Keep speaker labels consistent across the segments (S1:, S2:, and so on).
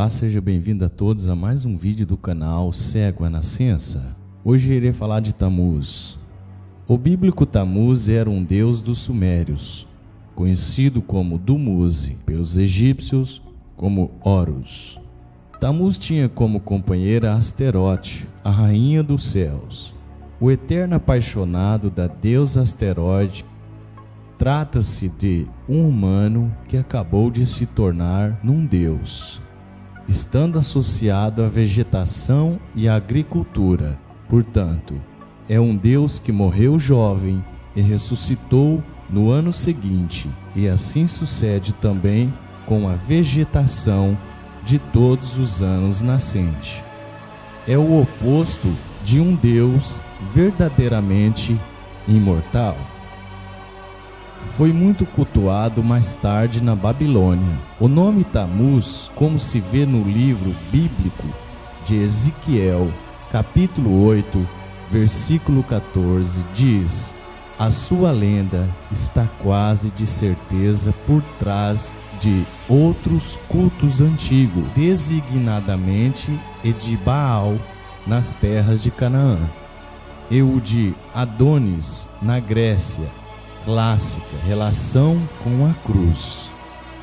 S1: Olá, seja bem-vindo a todos a mais um vídeo do canal Cego à Nascença. Hoje irei falar de Tamuz. O bíblico Tamuz era um deus dos sumérios, conhecido como Dumuzi, pelos egípcios como Horus. Tamuz tinha como companheira Asterote, a rainha dos céus. O eterno apaixonado da deusa Asterote. Trata-se de um humano que acabou de se tornar num deus, estando associado à vegetação e à agricultura. Portanto, é um deus que morreu jovem e ressuscitou no ano seguinte, e assim sucede também com a vegetação de todos os anos nascente. É o oposto de um deus verdadeiramente imortal. Foi muito cultuado mais tarde na Babilônia. O nome Tamuz, como se vê no livro bíblico de Ezequiel, capítulo 8, versículo 14, diz: a sua lenda está quase de certeza por trás de outros cultos antigos, designadamente e de Baal nas terras de Canaã, e o de Adonis na Grécia clássica, relação com a cruz.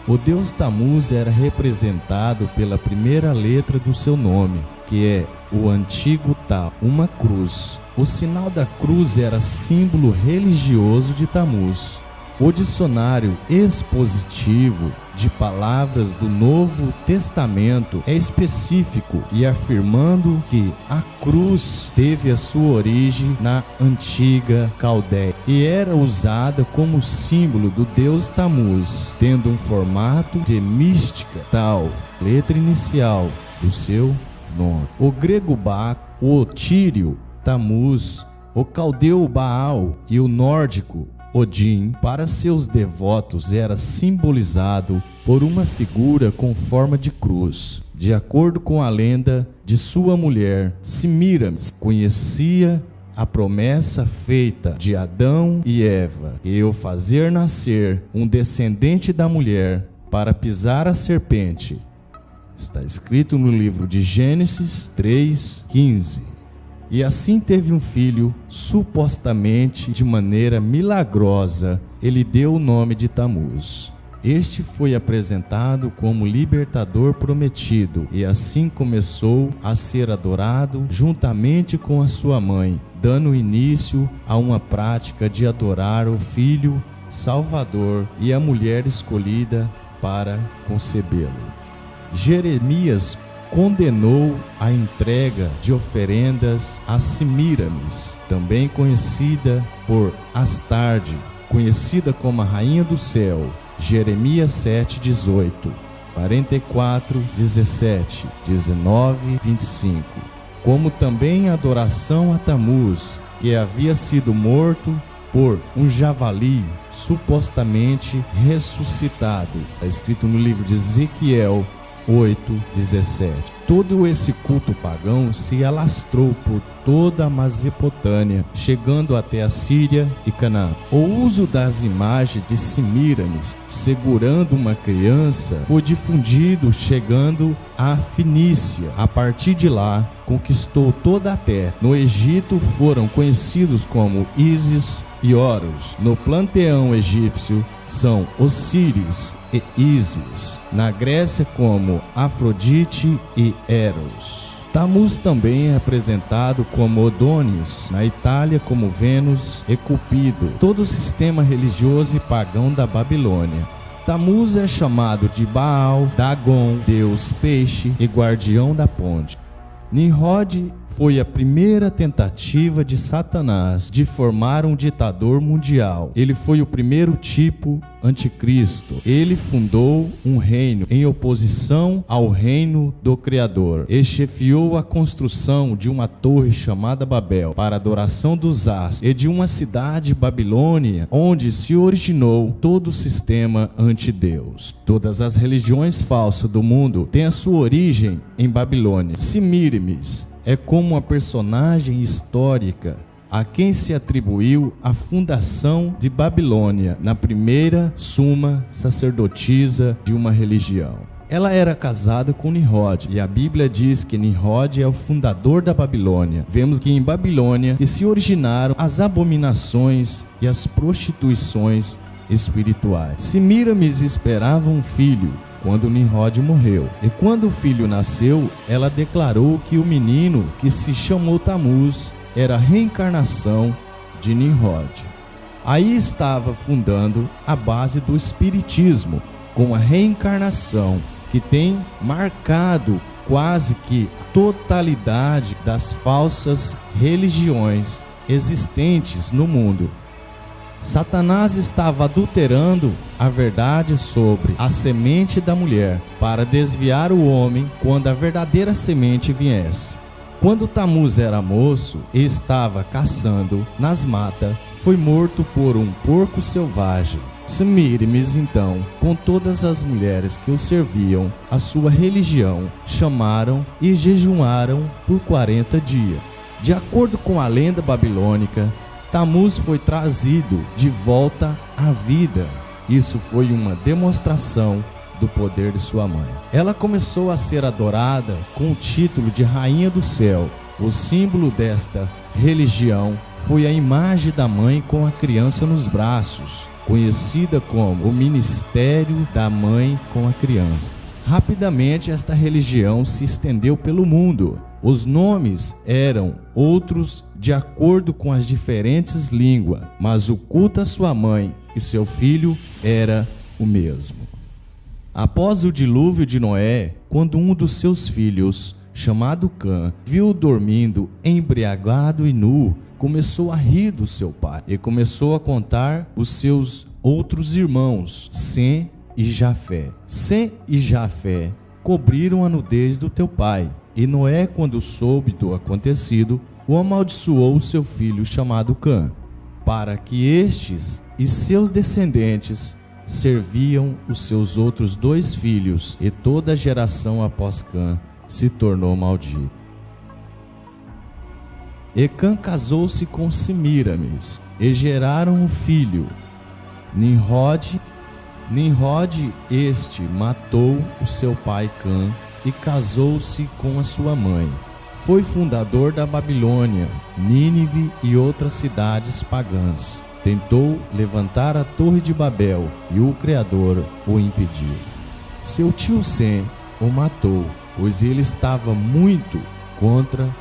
S1: O deus Tamuz era representado pela primeira letra do seu nome, que é o antigo Ta, uma cruz. O sinal da cruz era símbolo religioso de Tamuz. O dicionário expositivo de palavras do Novo Testamento é específico e afirmando que a cruz teve a sua origem na antiga Caldeia e era usada como símbolo do deus Tamuz, tendo um formato de mística tal, letra inicial do seu nome. O grego Ba, o otírio Tamuz, o caldeu Baal e o nórdico Odin, para seus devotos, era simbolizado por uma figura com forma de cruz. De acordo com a lenda de sua mulher, Semiramis conhecia a promessa feita de Adão e Eva, e o fazer nascer um descendente da mulher para pisar a serpente. Está escrito no livro de Gênesis 3:15. E assim teve um filho, supostamente de maneira milagrosa, ele deu o nome de Tamuz. Este foi apresentado como libertador prometido, e assim começou a ser adorado juntamente com a sua mãe, dando início a uma prática de adorar o filho salvador e a mulher escolhida para concebê-lo. Jeremias condenou a entrega de oferendas a Semiramis, também conhecida por Astarte, conhecida como a Rainha do Céu. Jeremias 7:18, 44:17, 19:25. Como também a adoração a Tamuz, que havia sido morto por um javali supostamente ressuscitado. Está escrito no livro de Ezequiel 8:17. Todo esse culto pagão se alastrou por toda a Mesopotâmia, chegando até a Síria e Canaã. O uso das imagens de Semiramis segurando uma criança foi difundido, chegando à Fenícia. A partir de lá, conquistou toda a terra. No Egito foram conhecidos como Ísis e Horus. No panteão egípcio são Osíris e Ísis. Na Grécia como Afrodite e Eros. Tamuz também é apresentado como Adonis, na Itália como Vênus e Cupido, todo o sistema religioso e pagão da Babilônia. Tamuz é chamado de Baal, Dagon, deus peixe e guardião da ponte. Nimrod foi a primeira tentativa de Satanás de formar um ditador mundial. Ele foi o primeiro tipo anticristo. Ele fundou um reino em oposição ao reino do Criador e chefiou a construção de uma torre chamada Babel para adoração dos astros e de uma cidade Babilônia, onde se originou todo o sistema antideus. Todas as religiões falsas do mundo têm a sua origem em Babilônia. Semiramis é como uma personagem histórica a quem se atribuiu a fundação de Babilônia, na primeira suma sacerdotisa de uma religião. Ela era casada com Nimrod, e a Bíblia diz que Nimrod é o fundador da Babilônia. Vemos que em Babilônia que se originaram as abominações e as prostituições espirituais. Semíramis esperava um filho quando Nimrod morreu. E quando o filho nasceu, ela declarou que o menino, que se chamou Tamuz, era a reencarnação de Nimrod. Aí estava fundando a base do espiritismo, com a reencarnação, que tem marcado quase que a totalidade das falsas religiões existentes no mundo. Satanás estava adulterando a verdade sobre a semente da mulher para desviar o homem quando a verdadeira semente viesse. Quando Tamuz era moço e estava caçando nas matas, foi morto por um porco selvagem. Semíramis, então, com todas as mulheres que o serviam, a sua religião, chamaram e jejuaram por 40 dias. De acordo com a lenda babilônica, Tamuz foi trazido de volta à vida. Isso foi uma demonstração do poder de sua mãe. Ela começou a ser adorada com o título de Rainha do Céu. O símbolo desta religião foi a imagem da mãe com a criança nos braços, conhecida como o Ministério da Mãe com a Criança. Rapidamente esta religião se estendeu pelo mundo. Os nomes eram outros de acordo com as diferentes línguas, mas o culto a sua mãe e seu filho era o mesmo. Após o dilúvio de Noé, quando um dos seus filhos, chamado Cã, viu dormindo embriagado e nu, começou a rir do seu pai e começou a contar os seus outros irmãos, Sem e Jafé. Sem e Jafé cobriram a nudez do teu pai. E Noé, quando soube do acontecido, o amaldiçoou seu filho chamado Cã, para que estes e seus descendentes serviam os seus outros 2 filhos, e toda a geração após Cã se tornou maldita. E Cã casou-se com Semíramis, e geraram um filho, Nimrod. Nimrod este matou o seu pai Cã e casou-se com a sua mãe. Foi fundador da Babilônia, Nínive e outras cidades pagãs. Tentou levantar a Torre de Babel e o Criador o impediu. Seu tio Sem o matou, pois ele estava muito contra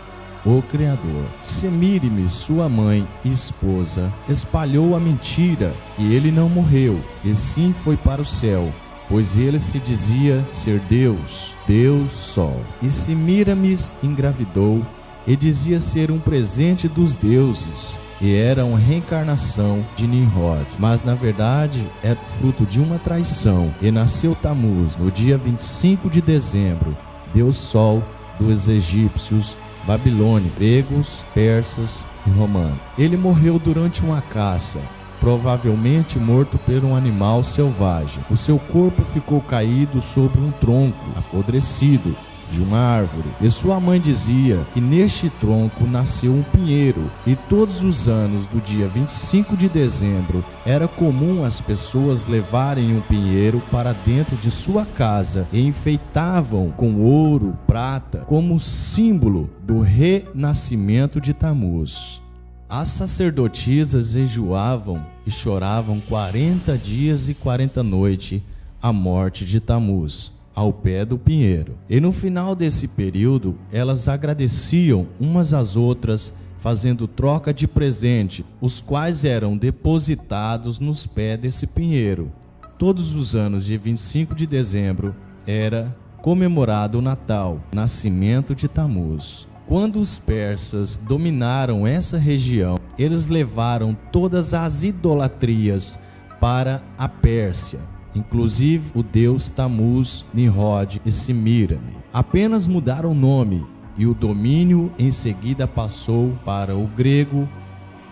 S1: o Criador. Semíramis, sua mãe e esposa, espalhou a mentira que ele não morreu, e sim foi para o céu, pois ele se dizia ser Deus, Deus Sol. E Semíramis engravidou e dizia ser um presente dos deuses, e era uma reencarnação de Nimrod, mas na verdade é fruto de uma traição. E nasceu Tamuz no dia 25 de dezembro, Deus Sol dos egípcios, babilônicos, gregos, persas e romanos. Ele morreu durante uma caça, provavelmente morto por um animal selvagem. O seu corpo ficou caído sobre um tronco apodrecido de uma árvore, e sua mãe dizia que neste tronco nasceu um pinheiro, e todos os anos do dia 25 de dezembro era comum as pessoas levarem um pinheiro para dentro de sua casa e enfeitavam com ouro, prata, como símbolo do renascimento de Tamuz. As sacerdotisas jejuavam e choravam 40 dias e 40 noites a morte de Tamuz, ao pé do pinheiro. E no final desse período, elas agradeciam umas às outras, fazendo troca de presente, os quais eram depositados nos pés desse pinheiro. Todos os anos de 25 de dezembro era comemorado o Natal, nascimento de Tamuz. Quando os persas dominaram essa região, eles levaram todas as idolatrias para a Pérsia, inclusive o deus Tamuz, Nimrod e Semíramis. Apenas mudaram o nome, e o domínio em seguida passou para o grego,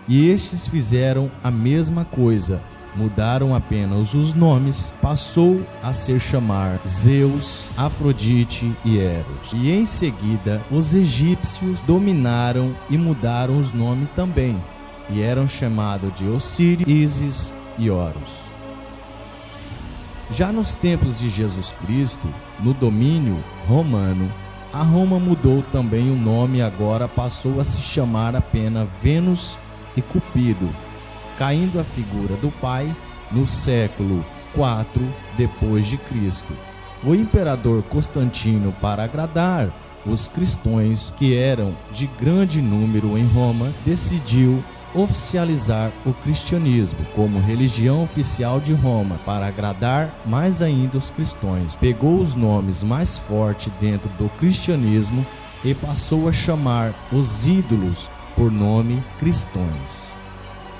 S1: e estes fizeram a mesma coisa, mudaram apenas os nomes, passou a ser chamar Zeus, Afrodite e Eros. E em seguida os egípcios dominaram e mudaram os nomes também, e eram chamados de Osíris, Ísis e Horus. Já nos tempos de Jesus Cristo, no domínio romano, a Roma mudou também o nome e agora passou a se chamar apenas Vênus e Cupido, caindo a figura do pai no século IV depois de Cristo. O imperador Constantino, para agradar os cristãos que eram de grande número em Roma, decidiu oficializar o cristianismo como religião oficial de Roma. Para agradar mais ainda os cristãos, pegou os nomes mais fortes dentro do cristianismo e passou a chamar os ídolos por nome cristãos.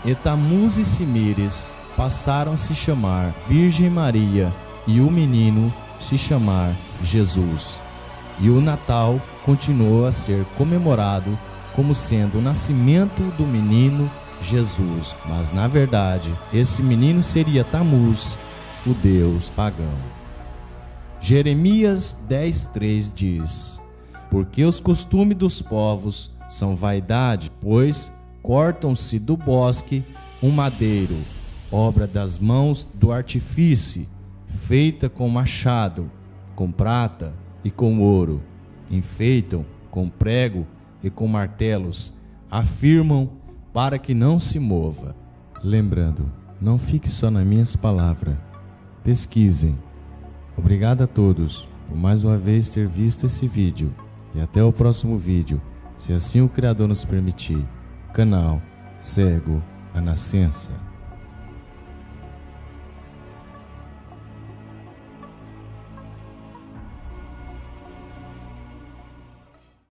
S1: E Tamuz e Semíramis passaram a se chamar Virgem Maria e o menino se chamar Jesus. E o Natal continuou a ser comemorado como sendo o nascimento do menino Jesus, mas na verdade esse menino seria Tamuz, o deus pagão. Jeremias 10:3 diz: porque os costumes dos povos são vaidade, pois cortam-se do bosque um madeiro, obra das mãos do artífice, feita com machado, com prata e com ouro, enfeitam com prego e com martelos, afirmam para que não se mova. Lembrando, não fique só nas minhas palavras, pesquisem. Obrigado a todos por mais uma vez ter visto esse vídeo e até o próximo vídeo, se assim o Criador nos permitir. Canal Cego à Nascença.